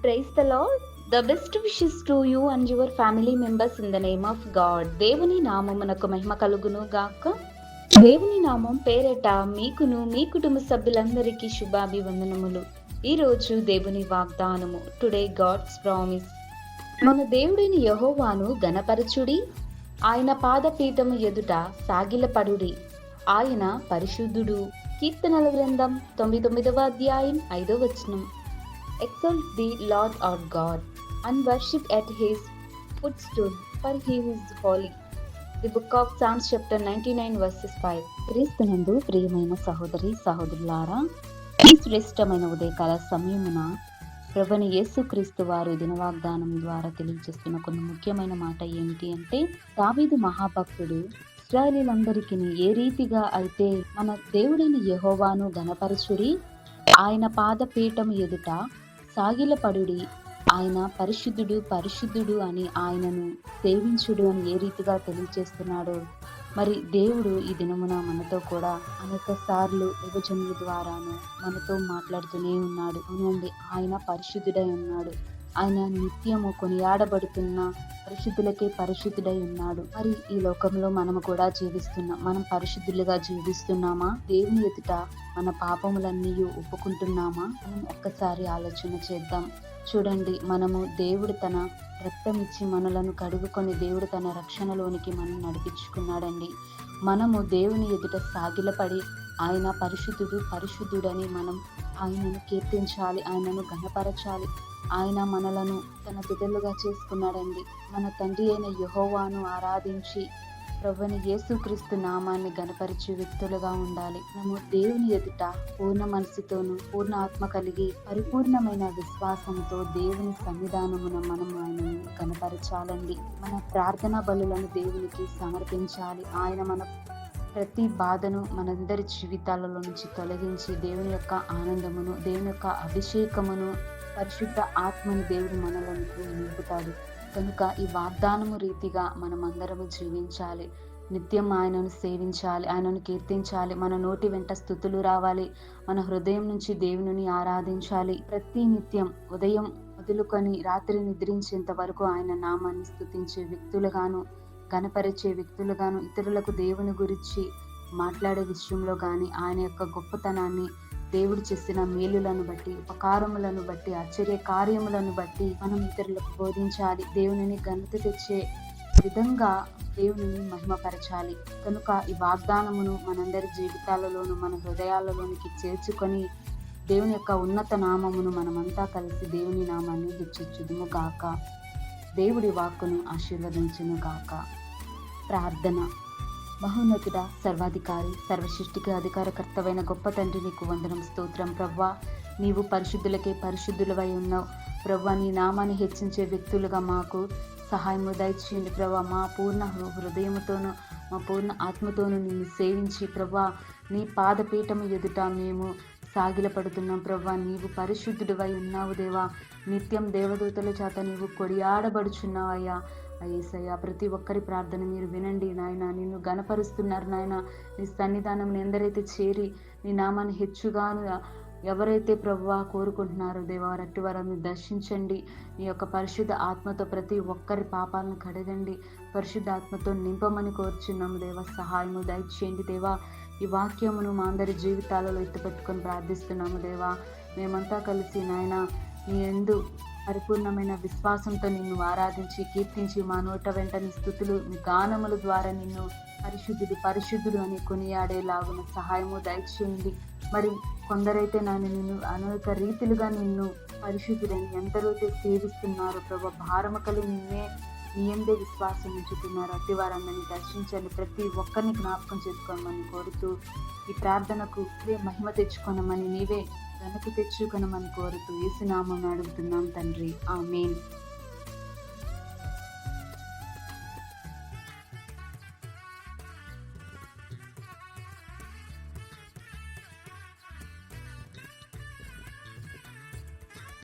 Praise the lord. The best wishes to you and your family members in the name of God. దేవుని నామమునకు మహిమ కలుగును గాక. దేవుని నామం పేరట మీకును మీ కుటుంబ సభ్యులందరికీ శుభాభివందనములు. ఈరోజు దేవుని వాగ్దానము. Today God's promise. మన దేవుడిని యెహోవాను గణపరచుడి, ఆయన పాదపీఠము ఎదుట సాగిలపడుడి, ఆయన పరిశుద్ధుడు. కీర్తనల గ్రంథం 99వ అధ్యాయం 5వ వచనం. Exalt the Lord our God and worship at his footstool, for he is holy. The book of Psalms chapter 99 verses 5. క్రీస్తునందు ప్రియమైన సహోదరి సహోదరులారా, ఈ శ్రేష్టమైన ఉదయకాల సమయమున ప్రభువైన యేసుక్రీస్తు వారు దినవాగ్దానం ద్వారా తెలియజేస్తున్న కొన్ని ముఖ్యమైన మాట ఏమిటి అంటే, దావీదు మహాభక్తుడు ఇశ్రాయేలీయులందరికీ ఏ రీతిగా అయితే మన దేవుడైన యెహోవాను గణపరచుడి, ఆయన పాదపీఠము ఎదుట సాగిలపడుడి, ఆయన పరిశుద్ధుడు పరిశుద్ధుడు అని ఆయనను సేవించుడు అని ఏ రీతిగా తెలియజేస్తున్నాడో, మరి దేవుడు ఈ దినమున మనతో కూడా అనేక సార్లు యువజనుల ద్వారాను మనతో మాట్లాడుతూనే ఉన్నాడు. అవునండి, ఆయన పరిశుద్ధుడై ఉన్నాడు. ఆయన నిత్యము కొనియాడబడుతున్న పరిశుద్ధులకే పరిశుద్ధుడై ఉన్నాడు. మరి ఈ లోకంలో మనము కూడా జీవిస్తున్నాం. మనం పరిశుద్ధులుగా జీవిస్తున్నామా? దేవుని ఎదుట మన పాపములన్నీ ఒప్పుకుంటున్నామా? మనం ఒక్కసారి ఆలోచన చేద్దాం. చూడండి, మనము దేవుడు తన రక్తం ఇచ్చి మనలను కడుగుకొని దేవుడు తన రక్షణలోనికి మనం నడిపించుకున్నాడండి. మనము దేవుని ఎదుట సాగిలపడి ఆయన పరిశుద్ధుడు పరిశుద్ధుడని మనం ఆయనను కీర్తించాలి, ఆయనను ఘనపరచాలి. ఆయన మనలను తన బిడ్డలుగా చేసుకున్నాడండి. మన తండ్రి అయిన యెహోవాను ఆరాధించి ప్రభువైన యేసుక్రీస్తు నామాన్ని గణపరిచే వ్యక్తులుగా ఉండాలి. మనము దేవుని ఎదుట పూర్ణ మనసుతోనూ పూర్ణ ఆత్మ కలిగి పరిపూర్ణమైన విశ్వాసంతో దేవుని సన్నిధానమున మనం ఆయనను గణపరచాలండి. మన ప్రార్థనా బలులను దేవునికి సమర్పించాలి. ఆయన మన ప్రతి బాధను మనందరి జీవితాలలో నుంచి తొలగించి దేవుని యొక్క ఆనందమును, దేవుని యొక్క అభిషేకమును, పరిశుద్ధ ఆత్మను దేవుడు మనలోనికి నింపుతాడు. కనుక ఈ వాగ్దానము రీతిగా మనం అందరము జీవించాలి. నిత్యం ఆయనను సేవించాలి, ఆయనను కీర్తించాలి. మన నోటి వెంట స్తుతులు రావాలి. మన హృదయం నుంచి దేవుని ఆరాధించాలి. ప్రతి నిత్యం ఉదయం మొదలుకొని రాత్రి నిద్రించేంత వరకు ఆయన నామాన్ని స్తుతించే వ్యక్తులుగాను, గణపరిచే వ్యక్తులుగాను, ఇతరులకు దేవుని గురించి మాట్లాడే విషయంలో కానీ ఆయన యొక్క గొప్పతనాన్ని, దేవుడు చేసిన మేలులను బట్టి, ఉపకారములను బట్టి, ఆశ్చర్య కార్యములను బట్టి మనం ఇతరులకు బోధించాలి. దేవునిని ఘనత తెచ్చే విధంగా దేవునిని మహిమపరచాలి. కనుక ఈ వాగ్దానమును మనందరి జీవితాలలోను మన హృదయాలలోనికి చేర్చుకొని దేవుని యొక్క ఉన్నత నామమును మనమంతా కలిసి దేవుని నామాన్ని హెచ్చించుదుము గాక. దేవుడి వాక్కును ఆశీర్వదించును గాక. ప్రార్థన. మహోన్నతుడ, సర్వాధికారి, సర్వసృష్టికి అధికారకర్తవైన గొప్ప తండ్రి, నీకు వందనం, స్తోత్రం. ప్రవ్వా, నీవు పరిశుద్ధులకే పరిశుద్ధులవై ఉన్నావు. ప్రవ్వా, నీ నామాన్ని హెచ్చించే వ్యక్తులుగా మాకు సహాయము దయచేయండి. ప్రవ్వా, మా పూర్ణ హృదయముతోనూ మా పూర్ణ ఆత్మతోనూ నిన్ను సేవించి ప్రవ్వా, నీ పాదపీఠము ఎదుట మేము సాగిలపడుతున్నాం. ప్రవ్వా, నీవు పరిశుద్ధుడివై ఉన్నావు దేవా. నిత్యం దేవదూతల చేత నీవు కొడియాడబడుచున్నావయ్యా. యేసయ్యా, ప్రతి ఒక్కరి ప్రార్థన మీరు వినండి నాయన. నిన్ను గణపరుస్తున్నారు నాయన. నీ సన్నిధానం ఎందరైతే చేరి నీ నామాన్ని హెచ్చుగాను ఎవరైతే ప్రభువా కోరుకుంటున్నారో దేవా, అట్టి వారిని దర్శించండి. నీ యొక్క పరిశుద్ధ ఆత్మతో ప్రతి ఒక్కరి పాపాలను కడగండి. పరిశుద్ధ ఆత్మతో నింపమని కోరుచున్నాము దేవా. సహాయము దయచేయండి దేవా. ఈ వాక్యమును మా అందరి జీవితాలలో ఎత్తుపెట్టుకొని ప్రార్థిస్తున్నాము దేవా. మేమంతా కలిసి నాయన నీ యందు పరిపూర్ణమైన విశ్వాసంతో నిన్ను ఆరాధించి కీర్తించి మా నోట వెంట నీ స్తుతులు, నీ గానముల ద్వారా నిన్ను పరిశుద్ధుడు పరిశుద్ధుడు అని కొనియాడేలాగున సహాయము దయచేయండి. మరి కొందరైతే నిన్ను అనేక రీతిలుగా నిన్ను పరిశుద్ధుడని ఎందరైతే సేవిస్తున్నారు ప్రభు, భారము కలిగి నీ యందే విశ్వాసం ఉంచుతున్నారు. అట్టి వారందరినీ దర్శించండి. ప్రతి ఒక్కరిని జ్ఞాపకం చేసుకోమని కోరుతూ ఈ ప్రార్థనకు మహిమ తెచ్చుకోనమని, నీవే ఘనత తెచ్చుకొనమని కోరుతూ యేసు నామమున అడుగుతున్నాం తండ్రి. ఆమేన్.